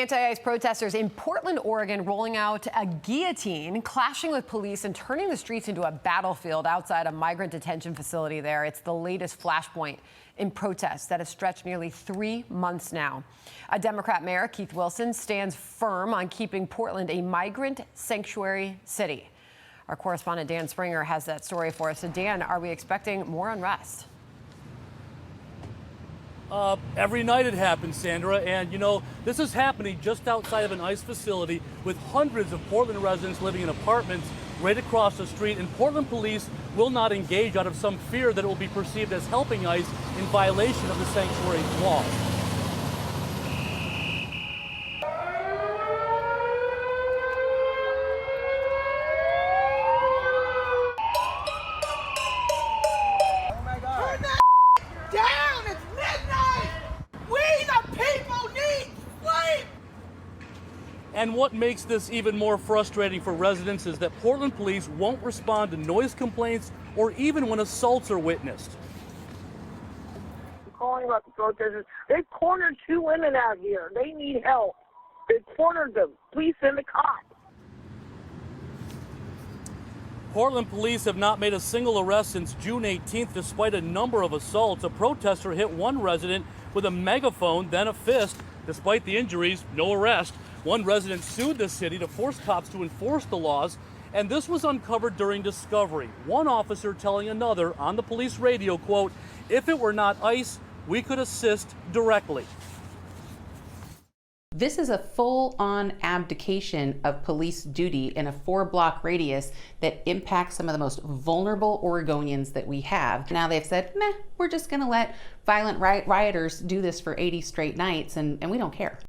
Anti-ICE protesters in Portland, Oregon, rolling out a guillotine, clashing with police and turning the streets into a battlefield outside a migrant detention facility there. It's the latest flashpoint in protests that has stretched nearly 3 months now. A Democrat mayor, Keith Wilson, stands firm on keeping Portland a migrant sanctuary city. Our correspondent Dan Springer has that story for us. So Dan, are we expecting more unrest? Every night it happens, Sandra, and you know, this is happening just outside of an ICE facility with hundreds of Portland residents living in apartments right across the street, and Portland police will not engage out of some fear that it will be perceived as helping ICE in violation of the sanctuary law. And what makes this even more frustrating for residents is that Portland police won't respond to noise complaints or even when assaults are witnessed. I'm calling about the protesters. They've cornered 2 women out here. They need help. They've cornered them. Please send a cop. Portland police have not made a single arrest since June 18th, despite a number of assaults. A protester hit one resident with a megaphone, then a fist. Despite the injuries, no arrest. One resident sued the city to force cops to enforce the laws, and this was uncovered during discovery. One officer telling another on the police radio, quote, "If it were not ICE, we could assist directly." This is a full-on abdication of police duty in a 4-block radius that impacts some of the most vulnerable Oregonians that we have. Now they've said, meh, we're just gonna let violent rioters do this for 80 straight nights and we don't care.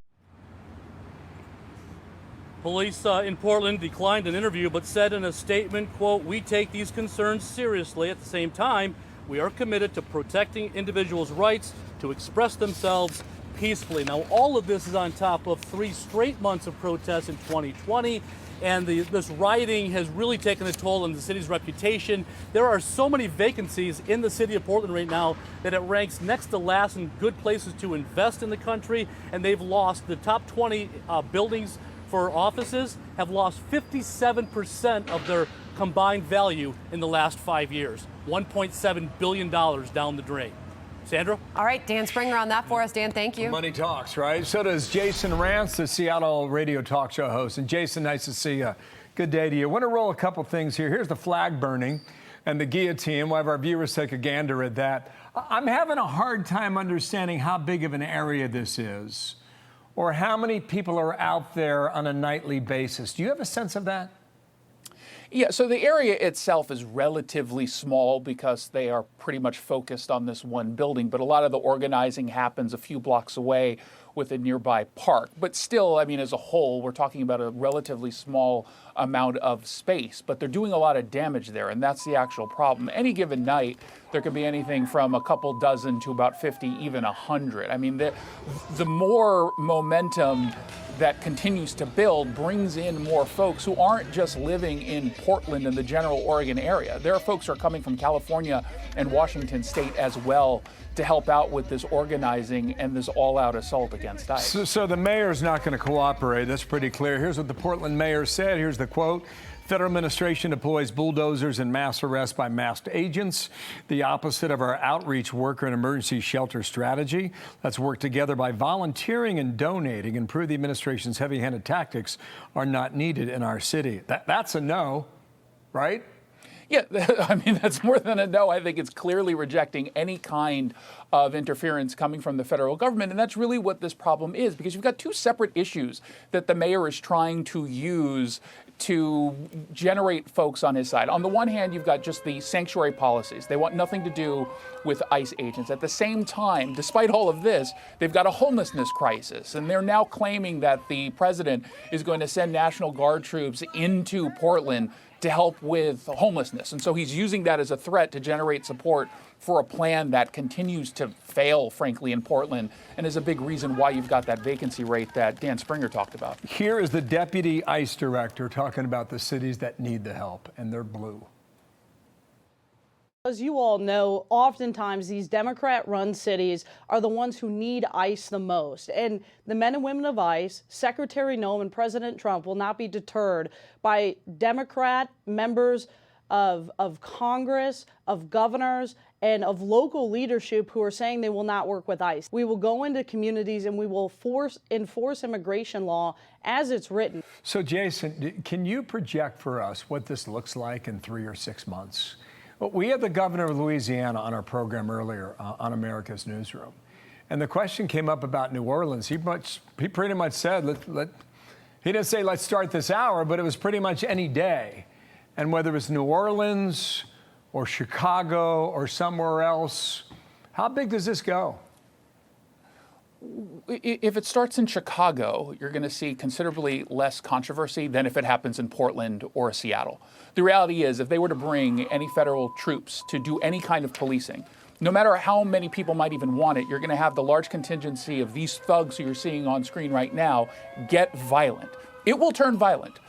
Police in Portland declined an interview but said in a statement, quote, "We take these concerns seriously. At the same time, we are committed to protecting individuals' rights to express themselves peacefully." Now, all of this is on top of 3 straight months of protests in 2020, and this rioting has really taken a toll on the city's reputation. There are so many vacancies in the city of Portland right now that it ranks next to last in good places to invest in the country, and they've lost the top 20 buildings for offices have lost 57% of their combined value in the last 5 years. $1.7 billion down the drain. Sandra? All right, Dan Springer on that for us. Dan, thank you. Money talks, right? So does Jason Rantz, the Seattle radio talk show host. And Jason, nice to see you. Good day to you. I want to roll a couple things here. Here's the flag burning and the guillotine. We'll have our viewers take a gander at that. I'm having a hard time understanding how big of an area this is, or how many people are out there on a nightly basis. Do you have a sense of that? Yeah, so the area itself is relatively small because they are pretty much focused on this one building, but a lot of the organizing happens a few blocks away with a nearby park. But still, I mean, as a whole, we're talking about a relatively small amount of space, but they're doing a lot of damage there, and that's the actual problem. Any given night, there could be anything from a couple dozen to about 50, even 100. I mean, the more momentum that continues to build brings in more folks who aren't just living in Portland and the general Oregon area. There are folks who are coming from California and Washington State as well to help out with this organizing and this all-out assault against ICE. So the mayor's not going to cooperate. That's pretty clear. Here's what the Portland mayor said. Here's the quote. Federal administration deploys bulldozers and mass arrests by masked agents, the opposite of our outreach worker and emergency shelter strategy. Let's work together by volunteering and donating and prove the administration's heavy-handed tactics are not needed in our city. That's a no, right? Yeah, I mean, that's more than a no. I think it's clearly rejecting any kind of interference coming from the federal government. And that's really what this problem is, because you've got 2 separate issues that the mayor is trying to use to generate folks on his side. On the one hand, you've got just the sanctuary policies. They want nothing to do with ICE agents. At the same time, despite all of this, they've got a homelessness crisis. And they're now claiming that the president is going to send National Guard troops into Portland to help with homelessness. And so he's using that as a threat to generate support for a plan that continues to fail, frankly, in Portland, and is a big reason why you've got that vacancy rate that Dan Springer talked about. Here is the deputy ICE director talking about the cities that need the help, and they're blue. As you all know, oftentimes these Democrat-run cities are the ones who need ICE the most. And the men and women of ICE, Secretary Noem and President Trump will not be deterred by Democrat members of Congress, of governors, and of local leadership who are saying they will not work with ICE. We will go into communities and we will enforce immigration law as it's written. So, Jason, can you project for us what this looks like in 3 or 6 months? Well, we had the governor of Louisiana on our program earlier on America's Newsroom. And the question came up about New Orleans. He pretty much said, he didn't say let's start this hour, but it was pretty much any day. And whether it was New Orleans or Chicago or somewhere else, how big does this go? If it starts in Chicago, you're going to see considerably less controversy than if it happens in Portland or Seattle. The reality is, if they were to bring any federal troops to do any kind of policing, no matter how many people might even want it, you're going to have the large contingency of these thugs who you're seeing on screen right now get violent. It will turn violent.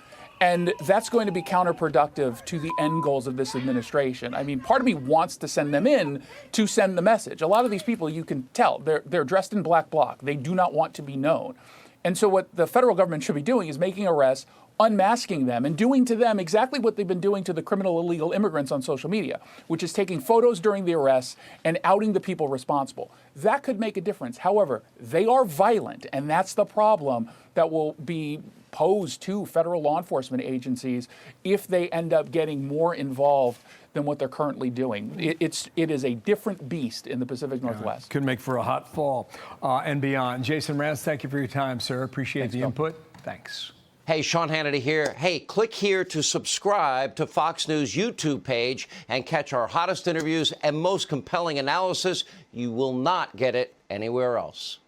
And that's going to be counterproductive to the end goals of this administration. I mean, part of me wants to send them in to send the message. A lot of these people, you can tell, they're dressed in black bloc. They do not want to be known. And so what the federal government should be doing is making arrests, unmasking them, and doing to them exactly what they've been doing to the criminal illegal immigrants on social media, which is taking photos during the arrests and outing the people responsible. That could make a difference. However, they are violent, and that's the problem that will be posed to federal law enforcement agencies if they end up getting more involved than what they're currently doing. It is a different beast in the Pacific Northwest. Could make for a hot fall and beyond. Jason Rantz, thank you for your time, sir. Appreciate the input. Thanks. Hey, Sean Hannity here. Hey, click here to subscribe to Fox News YouTube page and catch our hottest interviews and most compelling analysis. You will not get it anywhere else.